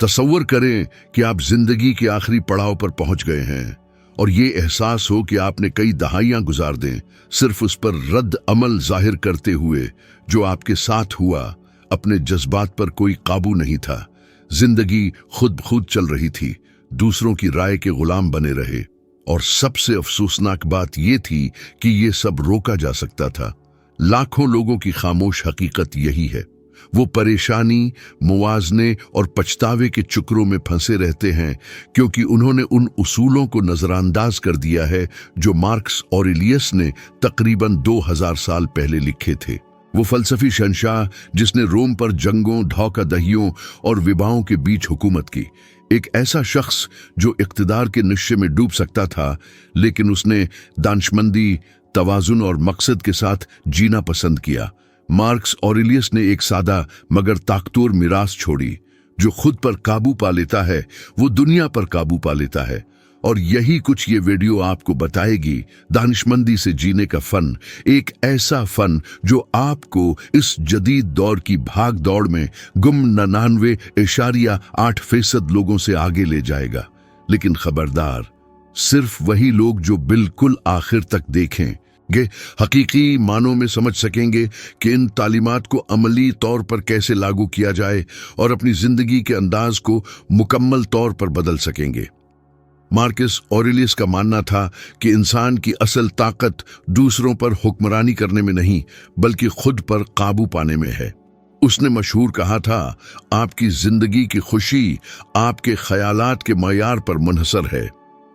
तसव्वुर करें कि आप जिंदगी के आखिरी पड़ाव पर पहुंच गए हैं और ये एहसास हो कि आपने कई दहाइयां गुजार दें सिर्फ उस पर रद्द अमल जाहिर करते हुए जो आपके साथ हुआ। अपने जज्बात पर कोई काबू नहीं था, जिंदगी खुद चल रही थी, दूसरों की राय के गुलाम बने रहे। और सबसे अफसोसनाक बात यह थी कि ये सब रोका जा सकता था। लाखों लोगों की खामोश हकीकत यही है, वो परेशानी, मुआवजे और पछतावे के चक्रों में फंसे रहते हैं क्योंकि उन्होंने उन उसूलों को नजरअंदाज कर दिया है जो मार्कस ऑरेलियस ने तकरीबन 2000 साल पहले लिखे थे। वो फलसफी शहंशाह जिसने रोम पर जंगों, धोखाधड़ियों और विवाहों के बीच हुकूमत की। एक ऐसा शख्स जो इख्तिदार के नशे में डूब सकता था, लेकिन उसने दानिशमंदी, तवाजुन और मकसद के साथ जीना पसंद किया। मार्कस ऑरेलियस ने एक सादा मगर ताकतवर मिरास छोड़ी। जो खुद पर काबू पा लेता है वो दुनिया पर काबू पा लेता है। और यही कुछ ये वीडियो आपको बताएगी, दानिशमंदी से जीने का फन, एक ऐसा फन जो आपको इस जदीद दौर की भाग दौड़ में गुम 99.8% लोगों से आगे ले जाएगा। लेकिन खबरदार, सिर्फ वही लोग जो बिल्कुल आखिर तक देखेंगे हकीकी मानों में समझ सकेंगे कि इन तालीमात को अमली तौर पर कैसे लागू किया जाए और अपनी जिंदगी के अंदाज को मुकम्मल तौर पर बदल सकेंगे। मार्कस ऑरेलियस का मानना था कि इंसान की असल ताकत दूसरों पर हुक्मरानी करने में नहीं बल्कि खुद पर काबू पाने में है। उसने मशहूर कहा था, आपकी जिंदगी की खुशी आपके ख्यालात के मयार पर मुनहसर है।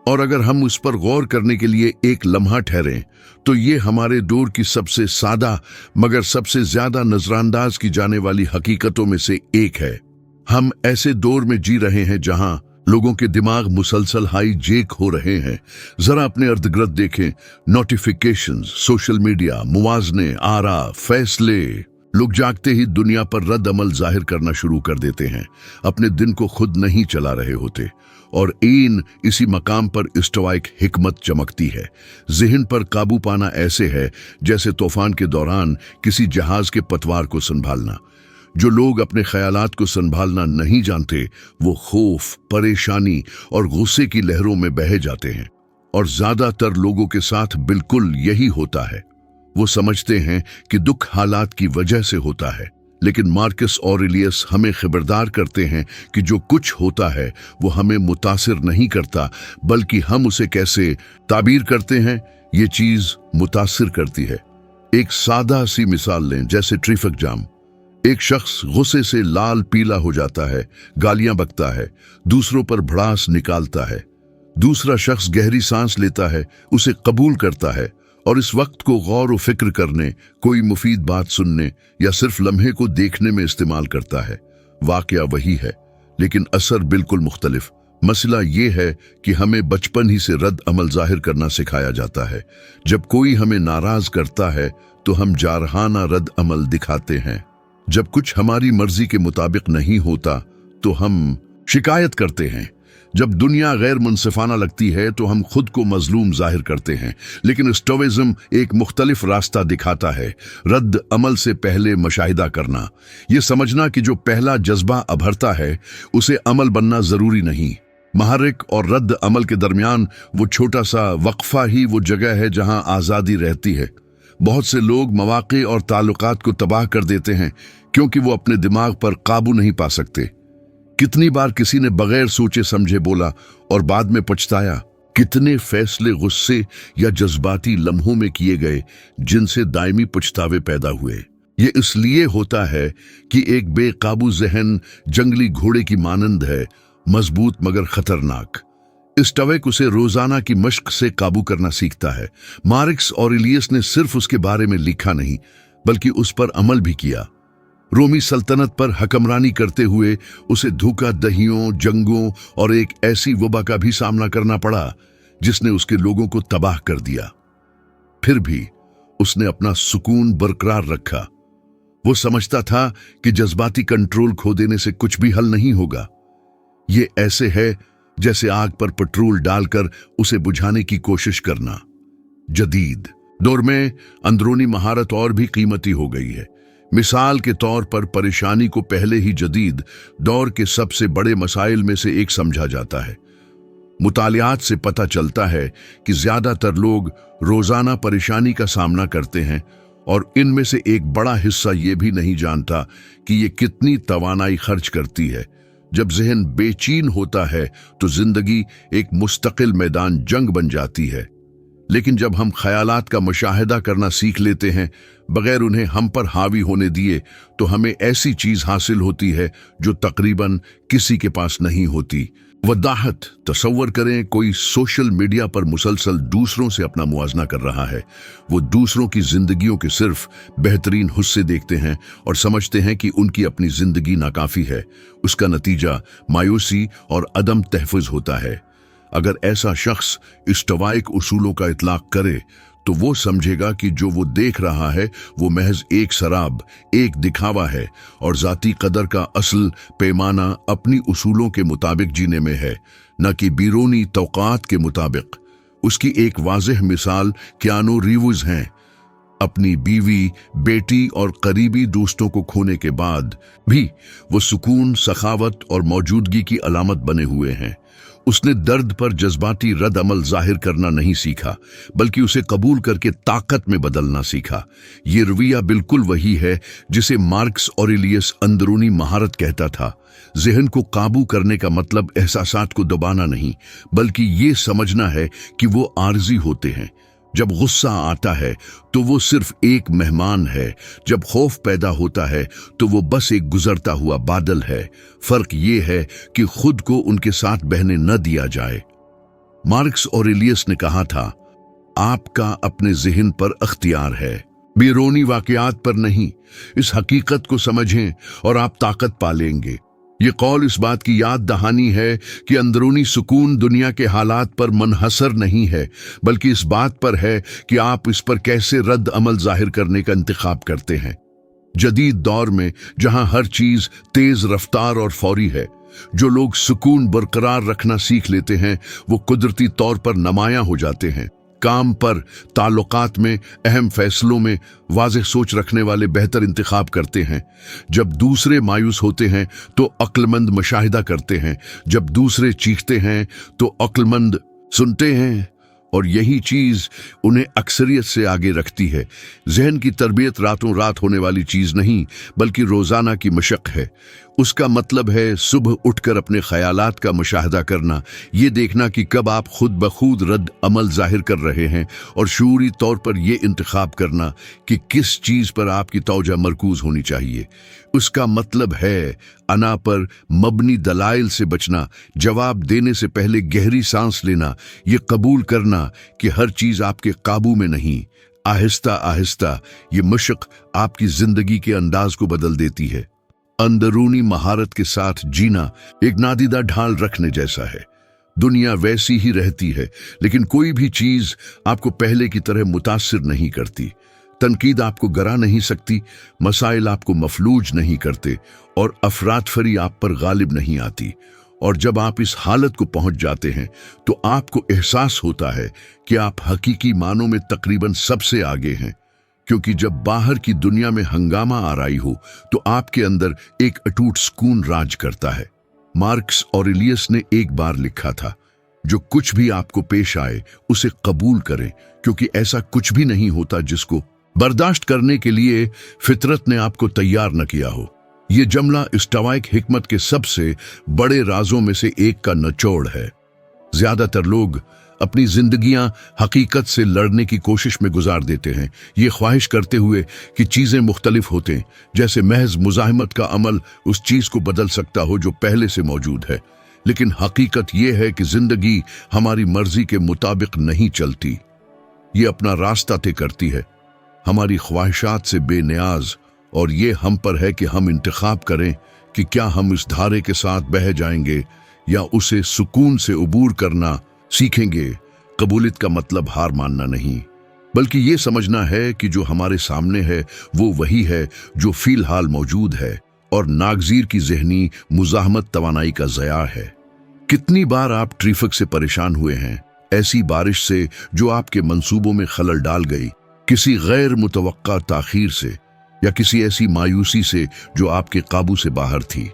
और अगर हम उस पर गौर करने के लिए एक लम्हा ठहरें तो ये हमारे दौर की सबसे सादा मगर सबसे ज्यादा नजरअंदाज की जाने वाली हकीकतों में से एक है। हम ऐसे दौर में जी रहे हैं जहां लोगों के दिमाग मुसलसल हाई जेक हो रहे हैं। जरा अपने इर्द गिर्द देखें, नोटिफिकेशंस, सोशल मीडिया, मुवाजने, आरा, फैसले। लोग जागते ही दुनिया पर रद्द अमल जाहिर करना शुरू कर देते हैं, अपने दिन को खुद नहीं चला रहे होते। और इसी मकाम पर इस्टवा एक हिकमत चमकती है। जिहन पर काबू पाना ऐसे है जैसे तूफान के दौरान किसी जहाज के पतवार को संभालना। जो लोग अपने ख्यालात को संभालना नहीं जानते वो खौफ, परेशानी और गुस्से की लहरों में बह जाते हैं। और ज्यादातर लोगों के साथ बिल्कुल यही होता है। वो समझते हैं कि दुख हालात की वजह से होता है, लेकिन मार्कस ऑरेलियस हमें खबरदार करते हैं कि जो कुछ होता है वो हमें मुतासिर नहीं करता बल्कि हम उसे कैसे ताबीर करते हैं ये चीज मुतासिर करती है। एक सादा सी मिसाल लें, जैसे ट्रैफिक जाम। एक शख्स गुस्से से लाल पीला हो जाता है, गालियां बकता है, दूसरों पर भड़ास निकालता है। दूसरा शख्स गहरी सांस लेता है, उसे कबूल करता है और इस वक्त को गौर व फिक्र करने, कोई मुफीद बात सुनने या सिर्फ लम्हे को देखने में इस्तेमाल करता है। वाकया वही है लेकिन असर बिल्कुल मुख्तलिफ। मसला ये है कि हमें बचपन ही से रद्द अमल जाहिर करना सिखाया जाता है। जब कोई हमें नाराज करता है तो हम जारहाना रद्द अमल दिखाते हैं। जब कुछ हमारी मर्जी के मुताबिक नहीं होता तो हम शिकायत करते हैं। जब दुनिया गैर मुनसिफाना लगती है तो हम खुद को मजलूम जाहिर करते हैं। लेकिन स्टोइज्म एक मुख्तलिफ रास्ता दिखाता है। रद्द अमल से पहले मुशाहिदा करना, यह समझना कि जो पहला जज्बा अभरता है उसे अमल बनना जरूरी नहीं। महर्रिक और रद्द अमल के दरमियान वो छोटा सा वक्फा ही वो जगह है जहां आज़ादी रहती है। बहुत से लोग मवाक़े और ताल्लुकात को तबाह कर देते हैं क्योंकि वो अपने दिमाग पर काबू नहीं पा सकते। कितनी बार किसी ने बगैर सोचे समझे बोला और बाद में पछताया। कितने फैसले गुस्से या जज्बाती लम्हों में किए गए जिनसे दायमी पछतावे पैदा हुए। ये इसलिए होता है कि एक बेकाबू जहन जंगली घोड़े की मानंद है, मजबूत मगर खतरनाक। स्टोइक उसे रोजाना की मश्क से काबू करना सीखता है। मार्कस ऑरेलियस ने सिर्फ उसके बारे में लिखा नहीं बल्कि उस पर अमल भी किया। रोमी सल्तनत पर हकमरानी करते हुए उसे धोखाधड़ियों, जंगों और एक ऐसी वबा का भी सामना करना पड़ा जिसने उसके लोगों को तबाह कर दिया। फिर भी उसने अपना सुकून बरकरार रखा। वो समझता था कि जज्बाती कंट्रोल खो देने से कुछ भी हल नहीं होगा। ये ऐसे है जैसे आग पर पेट्रोल डालकर उसे बुझाने की कोशिश करना। जदीद दौर में अंदरूनी महारत और भी कीमती हो गई है। मिसाल के तौर पर परेशानी को पहले ही जदीद दौर के सबसे बड़े मसाइल में से एक समझा जाता है। मुतालियात से पता चलता है कि ज्यादातर लोग रोजाना परेशानी का सामना करते हैं और इनमें से एक बड़ा हिस्सा ये भी नहीं जानता कि ये कितनी तवानाई खर्च करती है। जब ज़हन बेचैन होता है तो जिंदगी एक मुस्तकिल मैदान जंग बन जाती है, लेकिन जब हम ख्यालात का मुशाहिदा करना सीख लेते हैं बगैर उन्हें हम पर हावी होने दिए, तो हमें ऐसी चीज हासिल होती है जो तकरीबन किसी के पास नहीं होती। वदाहत तसव्वुर करें, कोई सोशल मीडिया पर मुसलसल दूसरों से अपना मुआजना कर रहा है। वो दूसरों की जिंदगियों के सिर्फ बेहतरीन हिस्से देखते हैं और समझते हैं कि उनकी अपनी जिंदगी नाकाफी है। उसका नतीजा मायूसी और अदम तहफ़्फ़ुज़ होता है। अगर ऐसा शख्स इज्तवाइक उसूलों का इतलाक करे तो वो समझेगा कि जो वो देख रहा है वो महज एक शराब, एक दिखावा है और जाती कदर का असल पैमाना अपनी उसूलों के मुताबिक जीने में है, न कि बीरूनी तौक़ात के मुताबिक। उसकी एक वाज़ेह मिसाल कियानू रीव्स हैं। अपनी बीवी, बेटी और करीबी दोस्तों को खोने के बाद भी वो सुकून, सखावत और मौजूदगी की अलामत बने हुए हैं। उसने दर्द पर जज्बाती रद्द अमल जाहिर करना नहीं सीखा, बल्कि उसे कबूल करके ताकत में बदलना सीखा। ये रवैया बिल्कुल वही है जिसे मार्क्स ऑरेलियस अंदरूनी महारत कहता था। ज़हन को काबू करने का मतलब एहसासात को दबाना नहीं, बल्कि ये समझना है कि वो आर्जी होते हैं। जब गुस्सा आता है तो वो सिर्फ एक मेहमान है, जब खौफ पैदा होता है तो वो बस एक गुजरता हुआ बादल है। फर्क ये है कि खुद को उनके साथ बहने न दिया जाए। मार्क्स ऑरेलियस ने कहा था, आपका अपने ज़हन पर अख्तियार है, बैरूनी वाक़यात पर नहीं। इस हकीकत को समझें और आप ताकत पा लेंगे। ये कौल इस बात की याद दहानी है कि अंदरूनी सुकून दुनिया के हालात पर मुनहसर नहीं है, बल्कि इस बात पर है कि आप इस पर कैसे रद्द अमल जाहिर करने का इंतखाब करते हैं। जदीद दौर में जहां हर चीज तेज रफ्तार और फौरी है, जो लोग सुकून बरकरार रखना सीख लेते हैं वो कुदरती तौर पर नुमायां हो जाते हैं। काम पर, ताल्लुकात में, अहम फैसलों में वाज़ेह सोच रखने वाले बेहतर इंतखाब करते हैं। जब दूसरे मायूस होते हैं तो अक्लमंद मुशाहिदा करते हैं, जब दूसरे चीखते हैं तो अक्लमंद सुनते हैं, और यही चीज उन्हें अक्सरियत से आगे रखती है। ज़हन की तरबियत रातों रात होने वाली चीज नहीं, बल्कि रोजाना की मशक है। उसका मतलब है सुबह उठकर अपने ख्यालात का मुशाहिदा करना, ये देखना कि कब आप खुद ब खुद रद्द अमल जाहिर कर रहे हैं, और शऊरी तौर पर यह इंतखाब करना कि किस चीज पर आपकी तौजा मरकूज होनी चाहिए। उसका मतलब है अना पर मबनी दलाइल से बचना, जवाब देने से पहले गहरी सांस लेना, ये कबूल करना कि हर चीज आपके काबू में नहीं। आहिस्ता आहिस्ता ये मशक आपकी जिंदगी के अंदाज को बदल देती है। अंदरूनी महारत के साथ जीना एक नादीदा ढाल रखने जैसा है। दुनिया वैसी ही रहती है, लेकिन कोई भी चीज आपको पहले की तरह मुतासिर नहीं करती। तनकीद आपको गिरा नहीं सकती, मसाइल आपको मफलूज नहीं करते, और अफरातफरी आप पर गालिब नहीं आती। और जब आप इस हालत को पहुंच जाते हैं तो आपको एहसास होता है कि आप हकीकी मानों में तकरीबन सबसे आगे हैं, क्योंकि जब बाहर की दुनिया में हंगामा आराई हो तो आपके अंदर एक अटूट सुकून राज करता है। मार्क्स ऑरेलियस ने एक बार लिखा था, जो कुछ भी आपको पेश आए उसे कबूल करें, क्योंकि ऐसा कुछ भी नहीं होता जिसको बर्दाश्त करने के लिए फितरत ने आपको तैयार न किया हो। ये जमला इस्टवाइक हिकमत के सबसे बड़े राजों में से एक का निचोड़ है। ज्यादातर लोग अपनी जिंदगियां हकीकत से लड़ने की कोशिश में गुजार देते हैं, ये ख्वाहिश करते हुए कि चीजें मुख्तलिफ होते, जैसे महज मुजाहिमत का अमल उस चीज को बदल सकता हो जो पहले से मौजूद है। लेकिन हकीकत यह है कि जिंदगी हमारी मर्जी के मुताबिक नहीं चलती, ये अपना रास्ता तय करती है, हमारी ख्वाहिशात से बेनियाज, और ये हम पर है कि हम इंतखाब करें कि क्या हम इस धारे के साथ बह जाएंगे या उसे सुकून से उबूर करना सीखेंगे। कबूलियत का मतलब हार मानना नहीं, बल्कि ये समझना है कि जो हमारे सामने है वो वही है जो फिलहाल मौजूद है, और नागजीर की जहनी मुजाहमत तवानाई का ज़या है। कितनी बार आप ट्रैफिक से परेशान हुए हैं, ऐसी बारिश से जो आपके मंसूबों में खलल डाल गई, किसी गैर मुतवक्का ताखीर से, या किसी ऐसी मायूसी से जो आपके काबू से बाहर थी?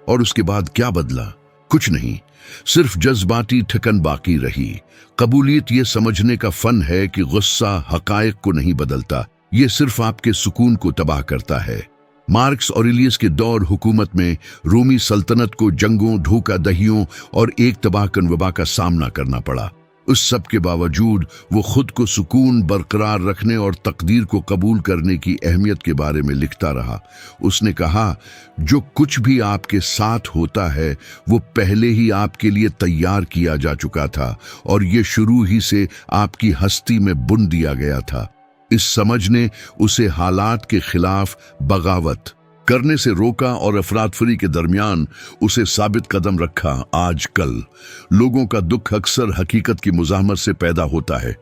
और उसके बाद क्या बदला? कुछ नहीं, सिर्फ जज्बाती ठिकन बाकी रही। कबूलियत ये समझने का फन है कि गुस्सा हकायक को नहीं बदलता, ये सिर्फ आपके सुकून को तबाह करता है। मार्कस ऑरेलियस के दौर हुकूमत में रोमी सल्तनत को जंगों, धोखा दहियों और एक तबाहकन वबा का सामना करना पड़ा। उस सब के बावजूद वो खुद को सुकून बरकरार रखने और तकदीर को कबूल करने की अहमियत के बारे में लिखता रहा। उसने कहा, जो कुछ भी आपके साथ होता है वो पहले ही आपके लिए तैयार किया जा चुका था और ये शुरू ही से आपकी हस्ती में बुन दिया गया था। इस समझ ने उसे हालात के खिलाफ बगावत करने से रोका और अफरातफरी के दरमियान उसे साबित कदम रखा। आजकल लोगों का दुख अक्सर हकीकत की मुज़ाहमत से पैदा होता है।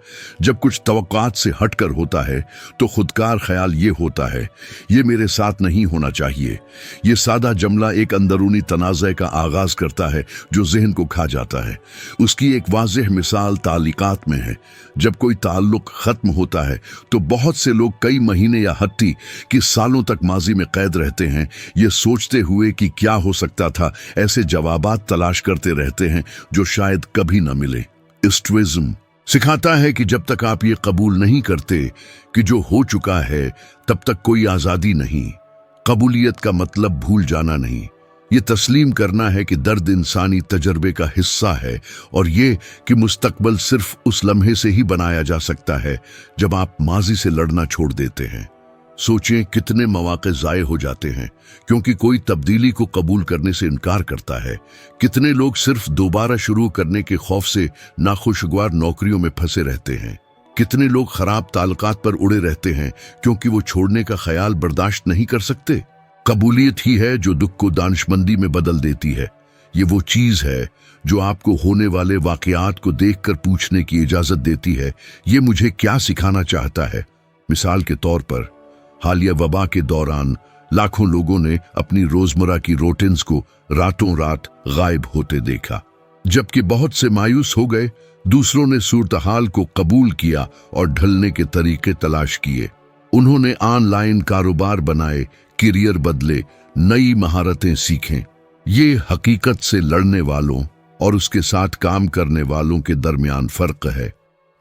जब कुछ तवक्कात से हटकर होता है तो खुदकार ख्याल ये होता है, ये मेरे साथ नहीं होना चाहिए। ये सादा जुमला एक अंदरूनी तनाज़े का आगाज करता है जो जहन को खा जाता है। उसकी एक वाज़ेह मिसाल ताल्लुकात में है। जब कोई ताल्लुक खत्म होता है तो बहुत से लोग कई महीने या हत्ती कि सालों तक माजी में कैद रहते हैं, ये सोचते हुए कि क्या हो सकता था। ऐसे जवाबात तलाश करते रहते हैं जो शायद कभी न मिले। स्टोइज्म सिखाता है कि जब तक आप ये कबूल नहीं करते कि जो हो चुका है, तब तक कोई आजादी नहीं। कबूलियत का मतलब भूल जाना नहीं, ये तस्लीम करना है कि दर्द इंसानी तजर्बे का हिस्सा है और ये कि मुस्तकबल सिर्फ उस लम्हे से ही बनाया जा सकता है जब आप माजी से लड़ना छोड़ देते हैं। सोचें कितने मौके ज़ाये हो जाते हैं क्योंकि कोई तब्दीली को कबूल करने से इनकार करता है। कितने लोग सिर्फ दोबारा शुरू करने के खौफ से नाखुशगवार नौकरियों में फंसे रहते हैं। कितने लोग खराब ताल्लुकात पर उड़े रहते हैं क्योंकि वो छोड़ने का ख्याल बर्दाश्त नहीं कर सकते। कबूलियत ही है जो दुख को दानिशमंदी में बदल देती है। ये वो चीज है जो आपको होने वाले वाकयात को देखकर पूछने की इजाजत देती है, ये मुझे क्या सिखाना चाहता है। मिसाल के तौर पर हालिया वबा के दौरान लाखों लोगों ने अपनी रोजमर्रा की रूटीन्स को रातों रात गायब होते देखा, जबकि बहुत से मायूस हो गए। दूसरों ने सूरत-हाल को कबूल किया और ढलने के तरीके तलाश किए। उन्होंने ऑनलाइन कारोबार बनाए, करियर बदले, नई महारतें सीखें। ये हकीकत से लड़ने वालों और उसके साथ काम करने वालों के दरमियान फर्क है।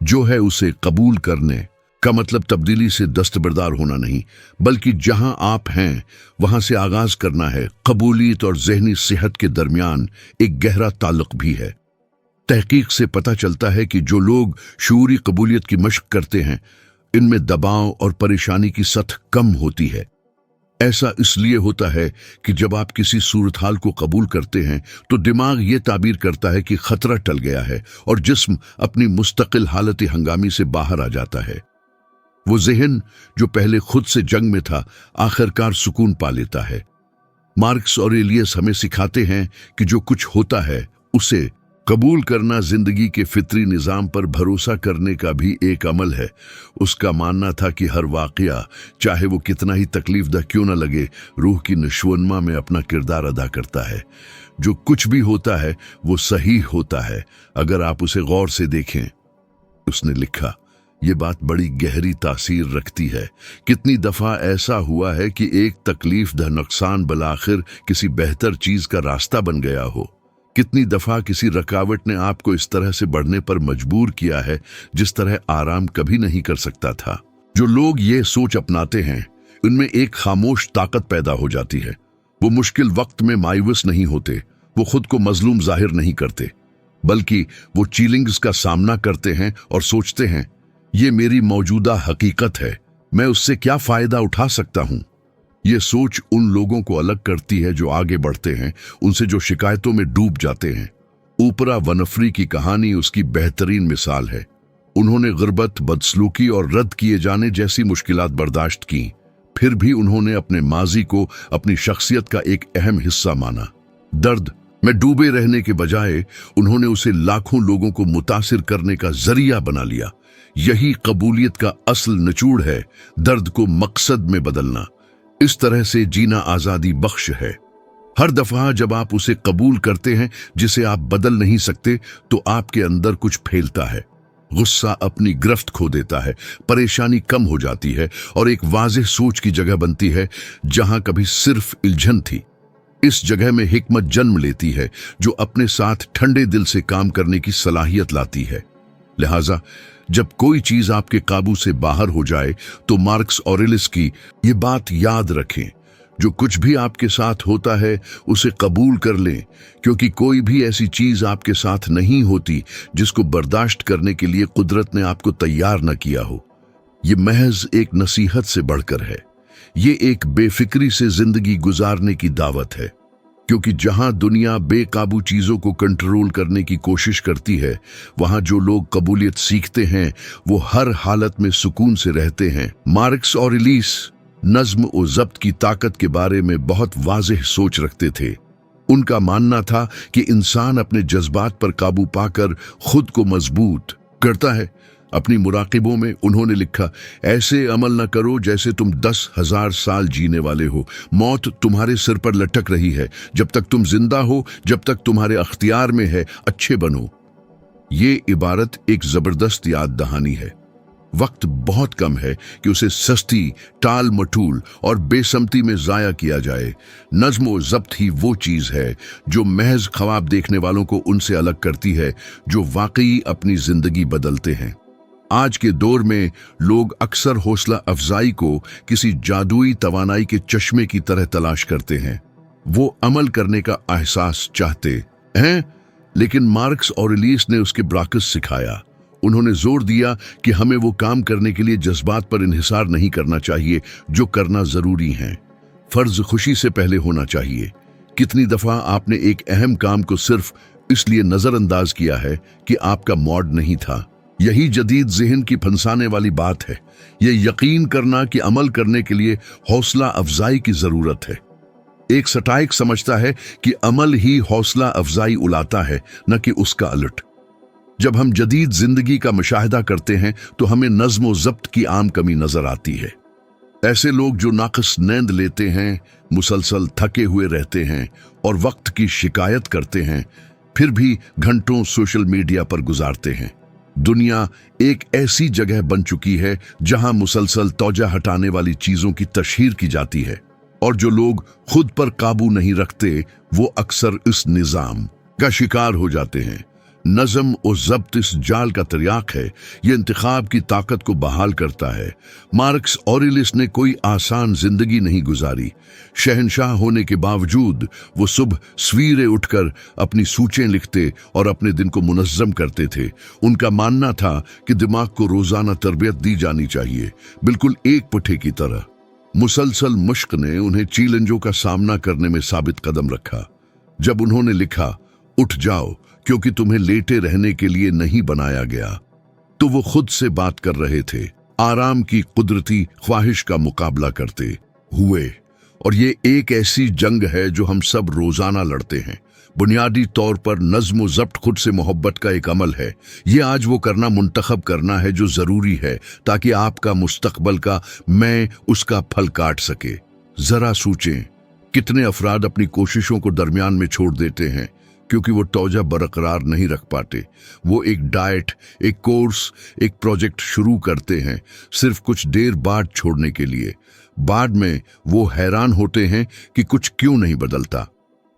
जो है उसे कबूल करने का मतलब तब्दीली से दस्तबरदार होना नहीं, बल्कि जहां आप हैं वहां से आगाज करना है। कबूलियत और जहनी सेहत के दरमियान एक गहरा ताल्लुक भी है। तहकीक से पता चलता है कि जो लोग शूरी कबूलियत की मशक करते हैं, इनमें दबाव और परेशानी की सतह कम होती है। ऐसा इसलिए होता है कि जब आप किसी सूरत हाल को कबूल करते हैं तो दिमाग ये ताबीर करता है कि खतरा टल गया है और जिस्म अपनी मुस्तकिल हालत हंगामी से बाहर आ जाता है। वो जहन जो पहले खुद से जंग में था, आखिरकार सुकून पा लेता है। मार्कस ऑरेलियस हमें सिखाते हैं कि जो कुछ होता है उसे कबूल करना जिंदगी के फितरी निज़ाम पर भरोसा करने का भी एक अमल है। उसका मानना था कि हर वाक़या, चाहे वो कितना ही तकलीफ दह क्यों न लगे, रूह की नशोनमा में अपना किरदार अदा करता है। जो कुछ भी होता है वो सही होता है अगर आप उसे गौर से देखें। उसने लिखा, ये बात बड़ी गहरी तासीर रखती है। कितनी दफ़ा ऐसा हुआ है कि एक तकलीफ दह नुकसान बलाखिर किसी बेहतर चीज़ का रास्ता बन गया हो। कितनी दफा किसी रकावट ने आपको इस तरह से बढ़ने पर मजबूर किया है जिस तरह आराम कभी नहीं कर सकता था। जो लोग ये सोच अपनाते हैं, उनमें एक खामोश ताकत पैदा हो जाती है। वो मुश्किल वक्त में मायूस नहीं होते, वो खुद को मजलूम जाहिर नहीं करते, बल्कि वो चैलेंजेस का सामना करते हैं और सोचते हैं, ये मेरी मौजूदा हकीकत है, मैं उससे क्या फायदा उठा सकता हूं। ये सोच उन लोगों को अलग करती है जो आगे बढ़ते हैं, उनसे जो शिकायतों में डूब जाते हैं। ऊपरा वनफरी की कहानी उसकी बेहतरीन मिसाल है। उन्होंने गुर्बत, बदसलूकी और रद्द किए जाने जैसी मुश्किलात बर्दाश्त की, फिर भी उन्होंने अपने माजी को अपनी शख्सियत का एक अहम हिस्सा माना। दर्द में डूबे रहने के बजाय उन्होंने उसे लाखों लोगों को मुतासिर करने का जरिया बना लिया। यही कबूलियत का असल निचोड़ है, दर्द को मकसद में बदलना। इस तरह से जीना आजादी बख्श है। हर दफा जब आप उसे कबूल करते हैं जिसे आप बदल नहीं सकते, तो आपके अंदर कुछ फैलता है। गुस्सा अपनी गिरफ्त खो देता है, परेशानी कम हो जाती है और एक वाज़ेह सोच की जगह बनती है जहां कभी सिर्फ उलझन थी। इस जगह में हिकमत जन्म लेती है जो अपने साथ ठंडे दिल से काम करने की सलाहियत लाती है। लिहाजा जब कोई चीज आपके काबू से बाहर हो जाए तो मार्कस ऑरेलिस की ये बात याद रखें, जो कुछ भी आपके साथ होता है उसे कबूल कर लें, क्योंकि कोई भी ऐसी चीज आपके साथ नहीं होती जिसको बर्दाश्त करने के लिए कुदरत ने आपको तैयार न किया हो। ये महज एक नसीहत से बढ़कर है, ये एक बेफिक्री से जिंदगी गुजारने की दावत है, क्योंकि जहां दुनिया बेकाबू चीजों को कंट्रोल करने की कोशिश करती है, वहां जो लोग कबूलियत सीखते हैं वो हर हालत में सुकून से रहते हैं। मार्कस ऑरेलिस नज्म और ज़ब्त की ताकत के बारे में बहुत वाज़ेह सोच रखते थे। उनका मानना था कि इंसान अपने जज्बात पर काबू पाकर खुद को मजबूत करता है। अपनी मुराकिबों में उन्होंने लिखा, ऐसे अमल न करो जैसे तुम 10,000 साल जीने वाले हो। मौत तुम्हारे सिर पर लटक रही है। जब तक तुम जिंदा हो, जब तक तुम्हारे अख्तियार में है, अच्छे बनो। ये इबारत एक जबरदस्त याद दहानी है। वक्त बहुत कम है कि उसे सस्ती, टाल मटूल और बेसमती में जाया किया जाए। नज्म और ज़ब्त ही वो चीज है जो महज ख्वाब देखने वालों को उनसे अलग करती है जो वाकई अपनी जिंदगी बदलते हैं। आज के दौर में लोग अक्सर हौसला अफजाई को किसी जादुई तवानाई के चश्मे की तरह तलाश करते हैं। वो अमल करने का एहसास चाहते हैं, लेकिन मार्कस ऑरेलिस ने उसके बरअक्स सिखाया। उन्होंने जोर दिया कि हमें वो काम करने के लिए जज्बात पर इन्हिसार नहीं करना चाहिए जो करना जरूरी है। फर्ज खुशी से पहले होना चाहिए। कितनी दफा आपने एक अहम काम को सिर्फ इसलिए नजरअंदाज किया है कि आपका मॉड नहीं था। यही जदीद ज़हन की फंसाने वाली बात है, ये यकीन करना कि अमल करने के लिए हौसला अफजाई की जरूरत है। एक सटाइक समझता है कि अमल ही हौसला अफजाई उलाता है, न कि उसका उलट। जब हम जदीद जिंदगी का मुशाहिदा करते हैं तो हमें नज्म व ज़ब्त की आम कमी नजर आती है। ऐसे लोग जो नाक़िस नींद लेते हैं, मुसलसल थके हुए रहते हैं और वक्त की शिकायत करते हैं, फिर भी घंटों सोशल मीडिया पर गुजारते हैं। दुनिया एक ऐसी जगह बन चुकी है जहां मुसलसल तौजा हटाने वाली चीजों की तशहीर की जाती है, और जो लोग खुद पर काबू नहीं रखते वो अक्सर इस निजाम का शिकार हो जाते हैं। नज़म और ज़ब्त इस जाल का तिर्याक है, ये इंतखाब की ताकत को बहाल करता है। मार्कस ऑरेलिस ने कोई आसान जिंदगी नहीं गुजारी। शहंशाह होने के बावजूद वो सुबह सवेरे उठकर अपनी सूचें लिखते और अपने दिन को मुनज़्ज़म करते थे। उनका मानना था कि दिमाग को रोजाना तरबियत दी जानी चाहिए, बिल्कुल एक पुठे की तरह। मुसलसल मुश्क ने उन्हें चैलेंजों का सामना करने में साबित कदम रखा। जब उन्होंने लिखा, उठ जाओ क्योंकि तुम्हें लेटे रहने के लिए नहीं बनाया गया, तो वो खुद से बात कर रहे थे, आराम की कुदरती ख्वाहिश का मुकाबला करते हुए। और ये एक ऐसी जंग है जो हम सब रोजाना लड़ते हैं। बुनियादी तौर पर नज्म व ज़ब्त खुद से मोहब्बत का एक अमल है। ये आज वो करना मुंतखब करना है जो जरूरी है ताकि आपका मुस्तकबल का मैं उसका फल काट सके। जरा सोचें, कितने अफराद अपनी कोशिशों को दरमियान में छोड़ देते हैं क्योंकि वो तौजा बरकरार नहीं रख पाते। वो एक डाइट, एक कोर्स, एक प्रोजेक्ट शुरू करते हैं सिर्फ कुछ देर बाद छोड़ने के लिए। बाद में वो हैरान होते हैं कि कुछ क्यों नहीं बदलता।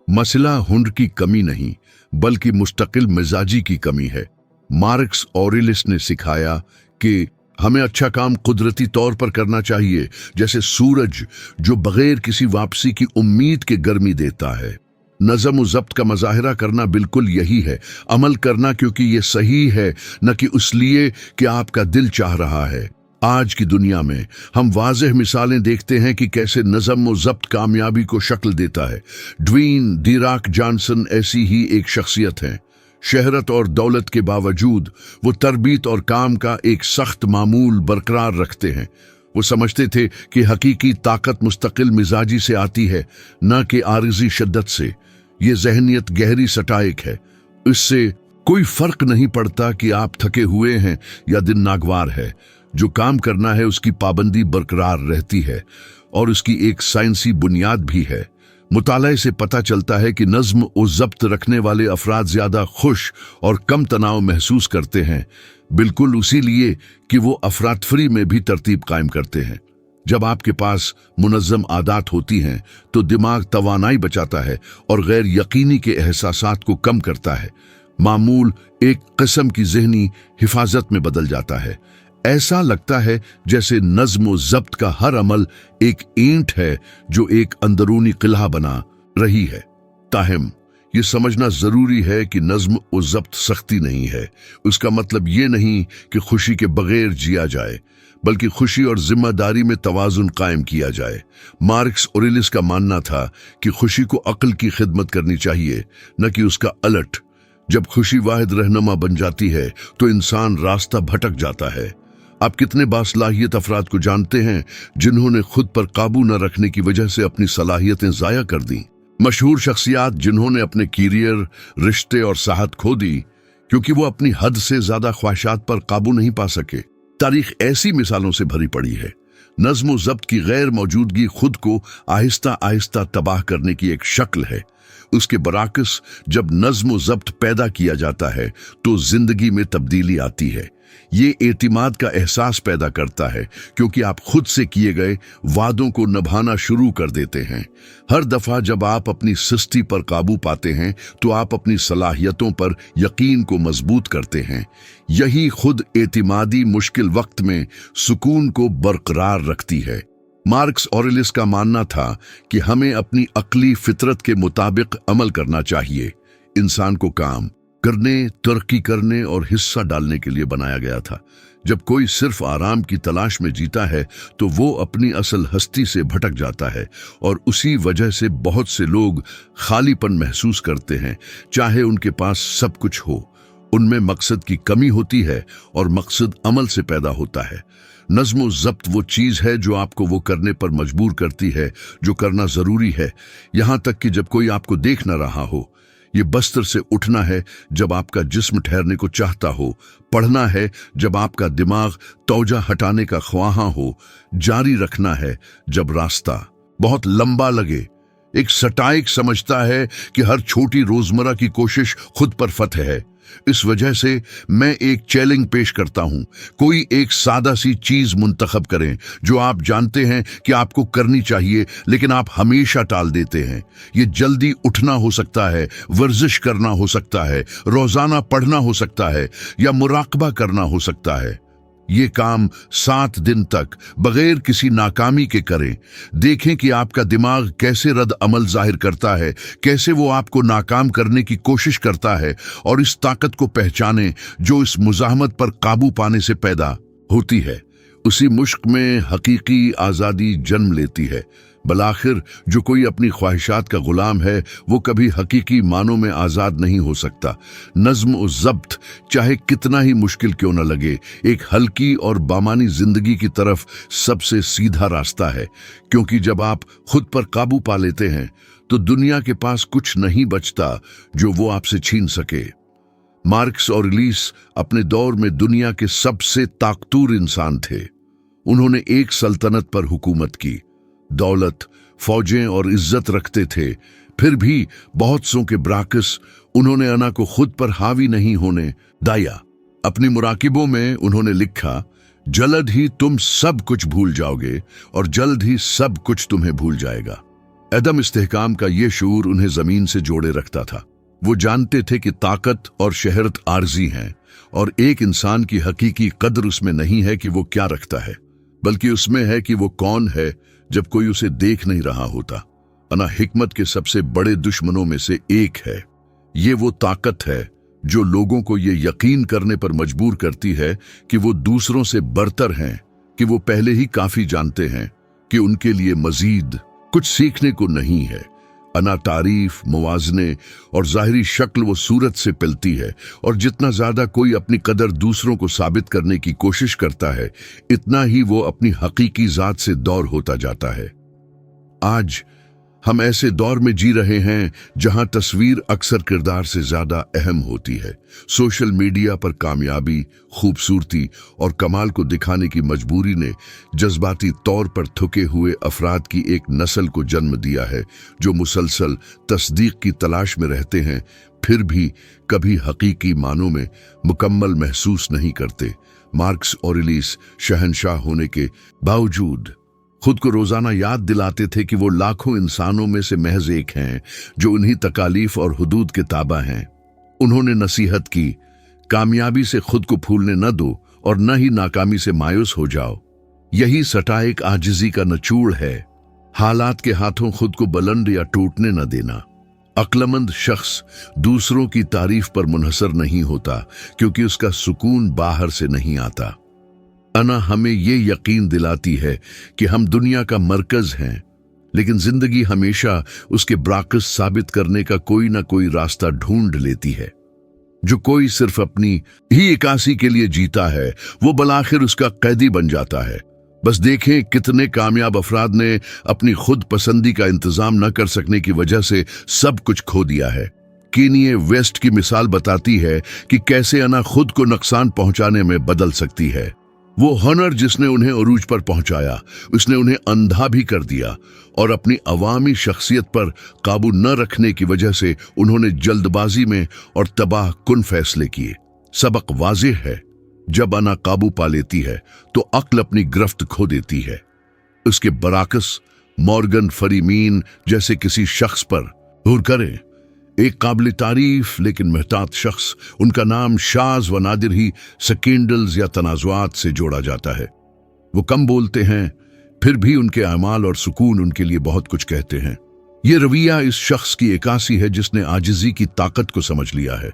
मसला हुनर की कमी नहीं बल्कि मुस्तकिल मिजाजी की कमी है। मार्कस ऑरेलिस ने सिखाया कि हमें अच्छा काम कुदरती तौर पर करना चाहिए, जैसे सूरज जो बगैर किसी वापसी की उम्मीद के गर्मी देता है। नज़म व ज़ब्त का मज़ाहिरा करना बिल्कुल यही है, अमल करना क्योंकि ये सही है, न कि इसलिए कि आपका दिल चाह रहा है। आज की दुनिया में हम वाज़ेह मिसालें देखते हैं कि कैसे नज़म व ज़ब्त कामयाबी को शक्ल देता है। ड्वेन डी रॉक जॉनसन ऐसी ही एक शख्सियत है। शहरत और दौलत के बावजूद वो तरबीत और काम का एक सख्त मामूल बरकरार रखते हैं। वो समझते थे कि हकीकी ताकत मुस्तकिल मिजाजी से आती है, न कि आरिजी शिद्दत से। ये ज़हनियत गहरी सटाइक है। इससे कोई फर्क नहीं पड़ता कि आप थके हुए हैं या दिन नागवार है। जो काम करना है उसकी पाबंदी बरकरार रहती है और उसकी एक साइंसी बुनियाद भी है। मुताले से पता चलता है कि नज्म और ज़ब्त रखने वाले अफराद ज़्यादा खुश और कम तनाव महसूस करते हैं, बिल्कुल उसी लिए कि वो अफरातफरी में भी तरतीब कायम करते हैं। जब आपके पास मुनज़्ज़म आदत होती हैं तो दिमाग तवानाई बचाता है और गैर यकीनी के एहसासात को कम करता है। मामूल एक किस्म की ज़हनी हिफाजत में बदल जाता है। ऐसा लगता है जैसे नज्म व ज़ब्त का हर अमल एक ईंट है जो एक अंदरूनी किला बना रही है। ताहम ये समझना जरूरी है कि नज्म व ज़ब्त सख्ती नहीं है। उसका मतलब ये नहीं कि खुशी के बगैर जिया जाए, बल्कि खुशी और जिम्मेदारी में तवाजुन कायम किया जाए। मार्क्स ऑरेलियस का मानना था कि खुशी को अक्ल की खिदमत करनी चाहिए, न कि उसका अलट। जब खुशी वाहिद रहनुमा बन जाती है तो इंसान रास्ता भटक जाता है। आप कितने बासलाहियत अफराद को जानते हैं जिन्होंने खुद पर काबू न रखने की वजह से अपनी सलाहियतें जाया कर दी? मशहूर शख्सियात जिन्होंने अपने कैरियर, रिश्ते और साहत खो दी क्योंकि वो अपनी हद से ज्यादा ख्वाहिशात पर काबू नहीं पा सके। तारीख ऐसी मिसालों से भरी पड़ी है। नज्म व ज़ब्त की गैर मौजूदगी खुद को आहिस्ता आहिस्ता तबाह करने की एक शक्ल है। उसके बराकस जब नज्म व ज़ब्त पैदा किया जाता है तो जिंदगी में तब्दीली आती है। ये एतिमाद का एहसास पैदा करता है क्योंकि आप खुद से किए गए वादों को निभाना शुरू कर देते हैं। हर दफा जब आप अपनी सुस्ती पर काबू पाते हैं तो आप अपनी सलाहियतों पर यकीन को मजबूत करते हैं। यही खुद एतिमादी मुश्किल वक्त में सुकून को बरकरार रखती है। मार्क्स ऑरेलियस का मानना था कि हमें अपनी अक्ली फितरत के मुताबिक अमल करना चाहिए। इंसान को काम करने, तरक्की करने और हिस्सा डालने के लिए बनाया गया था। जब कोई सिर्फ आराम की तलाश में जीता है तो वो अपनी असल हस्ती से भटक जाता है और उसी वजह से बहुत से लोग खालीपन महसूस करते हैं। चाहे उनके पास सब कुछ हो, उनमें मकसद की कमी होती है और मकसद अमल से पैदा होता है। नज्म व ज़ब्त वो चीज़ है जो आपको वो करने पर मजबूर करती है जो करना ज़रूरी है, यहाँ तक कि जब कोई आपको देख न रहा हो। ये बस्तर से उठना है जब आपका जिस्म ठहरने को चाहता हो, पढ़ना है जब आपका दिमाग तौजा हटाने का ख्वाहां हो, जारी रखना है जब रास्ता बहुत लंबा लगे। एक सटाइक समझता है कि हर छोटी रोजमर्रा की कोशिश खुद पर फतह है। इस वजह से मैं एक चैलेंज पेश करता हूं, कोई एक सादा सी चीज मुंतखब करें जो आप जानते हैं कि आपको करनी चाहिए लेकिन आप हमेशा टाल देते हैं। ये जल्दी उठना हो सकता है, वर्जिश करना हो सकता है, रोजाना पढ़ना हो सकता है या मुराकबा करना हो सकता है। ये काम 7 दिन तक बगैर किसी नाकामी के करें। देखें कि आपका दिमाग कैसे रद्द अमल जाहिर करता है, कैसे वो आपको नाकाम करने की कोशिश करता है, और इस ताकत को पहचानें जो इस मुजाहमत पर काबू पाने से पैदा होती है। उसी मुश्क में हकीकी आज़ादी जन्म लेती है। बलाखिर जो कोई अपनी ख्वाहिशात का गुलाम है वो कभी हकीकी मानों में आज़ाद नहीं हो सकता। नज्म और ज़ब्त चाहे कितना ही मुश्किल क्यों न लगे, एक हल्की और बामानी जिंदगी की तरफ सबसे सीधा रास्ता है, क्योंकि जब आप खुद पर काबू पा लेते हैं तो दुनिया के पास कुछ नहीं बचता जो वो आपसे छीन सके। मार्क्स ऑरेलियस अपने दौर में दुनिया के सबसे ताकतवर इंसान थे। उन्होंने एक सल्तनत पर हुकूमत की, दौलत, फौजें और इज्जत रखते थे, फिर भी बहुत सौ के बराकस उन्होंने अना को खुद पर हावी नहीं होने दाया। अपनी मुराकिबों में उन्होंने लिखा, जल्द ही तुम सब कुछ भूल जाओगे और जल्द ही सब कुछ तुम्हें भूल जाएगा। अदम इस्तेहकाम का ये शऊर उन्हें जमीन से जोड़े रखता था। वो जानते थे कि ताकत और शहरत आर्जी हैं और एक इंसान की हकीकी कद्र उसमें नहीं है कि वो क्या रखता है, बल्कि उसमें है कि वो कौन है जब कोई उसे देख नहीं रहा होता। अना हिकमत के सबसे बड़े दुश्मनों में से एक है। ये वो ताकत है जो लोगों को ये यकीन करने पर मजबूर करती है कि वो दूसरों से बरतर हैं, कि वो पहले ही काफी जानते हैं, कि उनके लिए मजीद कुछ सीखने को नहीं है। अना तारीफ, मुवाजने और जाहिरी शक्ल व सूरत से पलती है, और जितना ज्यादा कोई अपनी कदर दूसरों को साबित करने की कोशिश करता है, इतना ही वो अपनी हकीकी जात से दौर होता जाता है। आज हम ऐसे दौर में जी रहे हैं जहां तस्वीर अक्सर किरदार से ज्यादा अहम होती है। सोशल मीडिया पर कामयाबी, खूबसूरती और कमाल को दिखाने की मजबूरी ने जज्बाती तौर पर थके हुए अफराद की एक नस्ल को जन्म दिया है, जो मुसलसल तस्दीक की तलाश में रहते हैं, फिर भी कभी हकीकी मानों में मुकम्मल महसूस नहीं करते। मार्कस ऑरेलियस शहंशाह होने के बावजूद खुद को रोजाना याद दिलाते थे कि वो लाखों इंसानों में से महज एक हैं जो उन्हीं तकालीफ और हुदूद के ताबा हैं। उन्होंने नसीहत की, कामयाबी से खुद को फूलने न दो और न ही नाकामी से मायूस हो जाओ। यही सटाइक आजिजी का निचोड़ है। हालात के हाथों खुद को बुलंद या टूटने न देना। अक्लमंद शख्स दूसरों की तारीफ पर मुनहसर नहीं होता, क्योंकि उसका सुकून बाहर से नहीं आता। अना हमें ये यकीन दिलाती है कि हम दुनिया का मरकज हैं, लेकिन जिंदगी हमेशा उसके बरअक्स साबित करने का कोई ना कोई रास्ता ढूंढ लेती है। जो कोई सिर्फ अपनी ही इकासी के लिए जीता है, वो बलाखिर उसका कैदी बन जाता है। बस देखें कितने कामयाब अफराद ने अपनी खुद पसंदी का इंतजाम न कर सकने की वजह से सब कुछ खो दिया है। केनिये वेस्ट की मिसाल बताती है कि कैसे अना खुद को नुकसान पहुंचाने में बदल सकती है। वो हुनर जिसने उन्हें अरूज पर पहुंचाया, उसने उन्हें अंधा भी कर दिया, और अपनी अवामी शख्सियत पर काबू न रखने की वजह से उन्होंने जल्दबाजी में और तबाह कुन फैसले किए। सबक वाज़ेह है, जब अना काबू पा लेती है तो अक्ल अपनी गिरफ्त खो देती है। उसके बरअक्स मॉर्गन फरीमीन जैसे किसी शख्स पर गौर करें, एक काबिल तारीफ लेकिन महतात शख्स। उनका नाम शाज व नादिर ही स्कैंडल्स या तनाज़ुआत से जोड़ा जाता है। वो कम बोलते हैं, फिर भी उनके अमाल और सुकून उनके लिए बहुत कुछ कहते हैं। ये रवैया इस शख्स की इकासी है जिसने आजिज़ी की ताकत को समझ लिया है।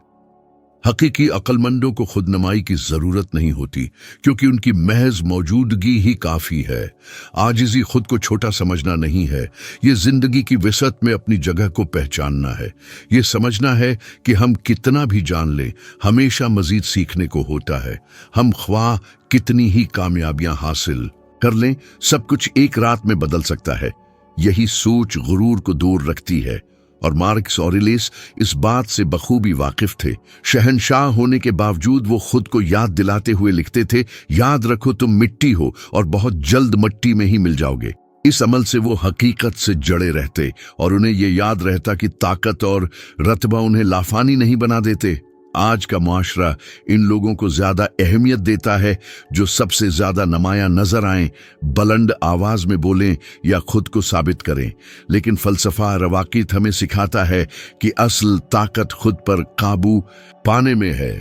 हकीकी अक्लमंदों को खुदनुमाई की जरूरत नहीं होती, क्योंकि उनकी महज मौजूदगी ही काफी है। आजिज़ी खुद को छोटा समझना नहीं है, ये जिंदगी की विसअत में अपनी जगह को पहचानना है। ये समझना है कि हम कितना भी जान लें, हमेशा मजीद सीखने को होता है। हम ख्वाह कितनी ही कामयाबियां हासिल कर लें, सब कुछ एक रात में बदल सकता है। यही सोच गुरूर को दूर रखती है, और मार्कस ऑरेलियस इस बात से बखूबी वाकिफ थे। शहंशाह होने के बावजूद वो खुद को याद दिलाते हुए लिखते थे, याद रखो तुम मिट्टी हो और बहुत जल्द मिट्टी में ही मिल जाओगे। इस अमल से वो हकीकत से जड़े रहते और उन्हें ये याद रहता कि ताकत और रतबा उन्हें लाफानी नहीं बना देते। आज का मुआशरा इन लोगों को ज्यादा अहमियत देता है जो सबसे ज्यादा नुमायां नजर आएं, बुलंद आवाज में बोलें या खुद को साबित करें। लेकिन फलसफा रवाकीत हमें सिखाता है कि असल ताकत खुद पर काबू पाने में है।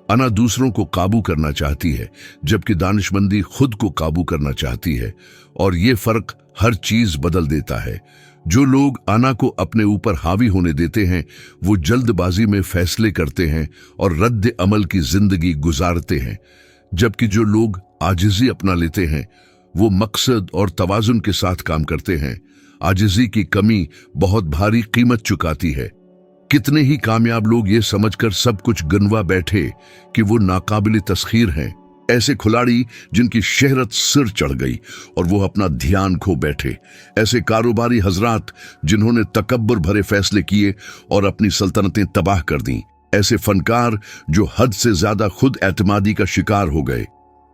अना दूसरों को काबू करना चाहती है, जबकि दानिशमंदी खुद को काबू करना चाहती है, और ये फर्क हर चीज बदल देता है। जो लोग अना को अपने ऊपर हावी होने देते हैं, वो जल्दबाजी में फैसले करते हैं और रद्द अमल की जिंदगी गुजारते हैं, जबकि जो लोग आजिज़ी अपना लेते हैं, वो मकसद और तवाजुन के साथ काम करते हैं। आजिज़ी की कमी बहुत भारी कीमत चुकाती है। कितने ही कामयाब लोग ये समझकर सब कुछ गनवा बैठे कि वो नाकाबिल तस्खीर हैं। ऐसे खिलाड़ी जिनकी शहरत सिर चढ़ गई और वो अपना ध्यान खो बैठे। ऐसे कारोबारी हजरात जिन्होंने तकब्बुर भरे फैसले किए और अपनी सल्तनतें तबाह कर दी। ऐसे फनकार जो हद से ज्यादा खुद एतमादी का शिकार हो गए।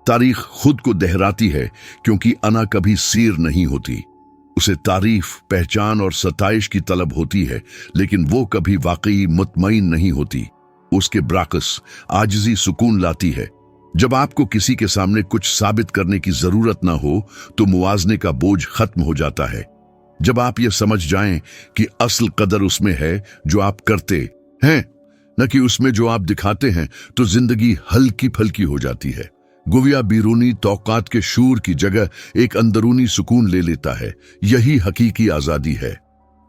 तारीख खुद को दोहराती है, क्योंकि अना कभी सीर नहीं होती। उसे तारीफ, पहचान और सताइश की तलब होती है, लेकिन वो कभी वाकई मुतमईन नहीं होती। उसके बरअक्स आजिज़ी सुकून लाती है। जब आपको किसी के सामने कुछ साबित करने की जरूरत ना हो तो मुवाजने का बोझ खत्म हो जाता है। जब आप ये समझ जाएं कि असल कदर उसमें है जो आप करते हैं, न कि उसमें जो आप दिखाते हैं, तो जिंदगी हल्की फल्की हो जाती है। गुविया बीरूनी तौकात के शूर की जगह एक अंदरूनी सुकून ले लेता है। यही हकीकी आजादी है।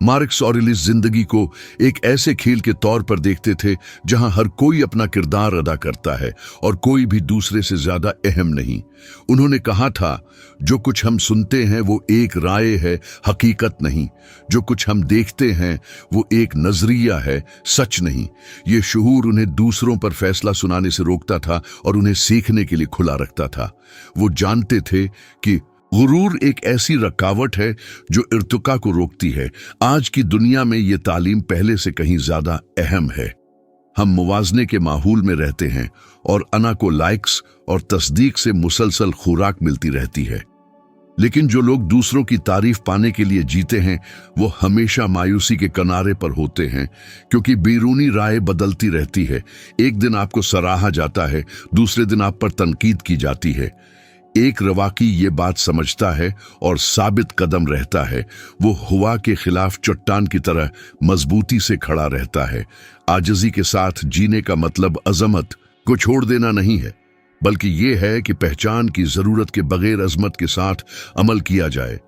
मार्कस ऑरेलियस जिंदगी को एक ऐसे खेल के तौर पर देखते थे जहां हर कोई अपना किरदार अदा करता है और कोई भी दूसरे से ज्यादा अहम नहीं। उन्होंने कहा था, जो कुछ हम सुनते हैं वो एक राय है, हकीकत नहीं। जो कुछ हम देखते हैं वो एक नजरिया है, सच नहीं। ये शूर उन्हें दूसरों पर फैसला सुनाने से रोकता था और उन्हें सीखने के लिए खुला रखता था। वो जानते थे कि गुरूर एक ऐसी रकावट है जो इर्तिका को रोकती है। आज की दुनिया में ये तालीम पहले से कहीं ज्यादा अहम है। हम मुवाजने के माहौल में रहते हैं और अना को लाइक्स और तस्दीक से मुसलसल खुराक मिलती रहती है। लेकिन जो लोग दूसरों की तारीफ पाने के लिए जीते हैं वो हमेशा मायूसी के किनारे पर होते हैं, क्योंकि बैरूनी राय बदलती रहती है। एक दिन आपको सराहा जाता है, दूसरे दिन आप पर तनकीद की जाती है। एक रवाकी ये बात समझता है और साबित कदम रहता है। वो हुआ के खिलाफ चट्टान की तरह मजबूती से खड़ा रहता है। आजिज़ी के साथ जीने का मतलब अजमत को छोड़ देना नहीं है, बल्कि ये है कि पहचान की जरूरत के बगैर अजमत के साथ अमल किया जाए।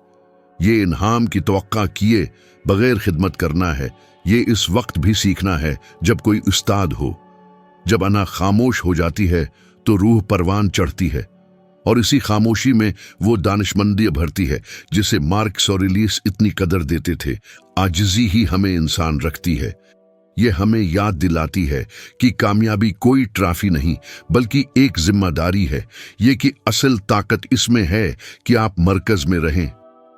ये इनाम की तवक्का किए बगैर खिदमत करना है। ये इस वक्त भी सीखना है जब कोई उस्ताद हो। जब अना खामोश हो जाती है तो रूह परवान चढ़ती है, और इसी खामोशी में वो दानिशमंदी भरती है जिसे मार्क्स और एलिस इतनी कदर देते थे। आजिज़ी ही हमें इंसान रखती है। ये हमें याद दिलाती है कि कामयाबी कोई ट्रॉफी नहीं बल्कि एक जिम्मेदारी है। ये कि असल ताकत इसमें है कि आप मरकज में रहें,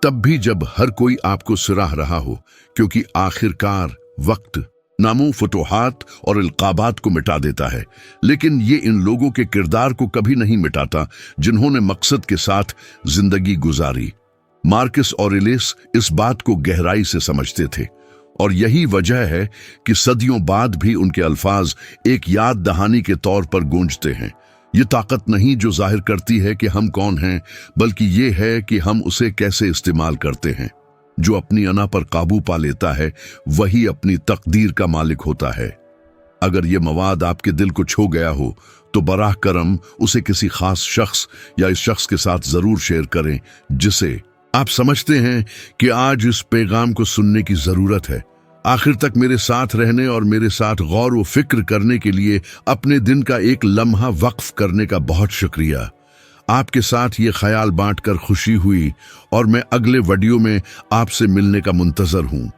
तब भी जब हर कोई आपको सराह रहा हो, क्योंकि आखिरकार वक्त नामों, फतुहात और इल्काबात को मिटा देता है, लेकिन ये इन लोगों के किरदार को कभी नहीं मिटाता जिन्होंने मकसद के साथ जिंदगी गुजारी। मार्कस और एलिस इस बात को गहराई से समझते थे, और यही वजह है कि सदियों बाद भी उनके अल्फाज एक याद दहानी के तौर पर गूंजते हैं। ये ताकत नहीं जो जाहिर करती है कि हम कौन हैं, बल्कि ये है कि हम उसे कैसे इस्तेमाल करते हैं। जो अपनी अना पर काबू पा लेता है वही अपनी तकदीर का मालिक होता है। अगर ये मवाद आपके दिल को छू गया हो तो बराह करम उसे किसी खास शख्स या इस शख्स के साथ जरूर शेयर करें जिसे आप समझते हैं कि आज इस पैगाम को सुनने की जरूरत है। आखिर तक मेरे साथ रहने और मेरे साथ गौर व फिक्र करने के लिए अपने दिन का एक लम्हा वक्फ करने का बहुत शुक्रिया। आपके साथ ये ख्याल बांटकर खुशी हुई, और मैं अगले वीडियो में आपसे मिलने का मुंतजर हूं।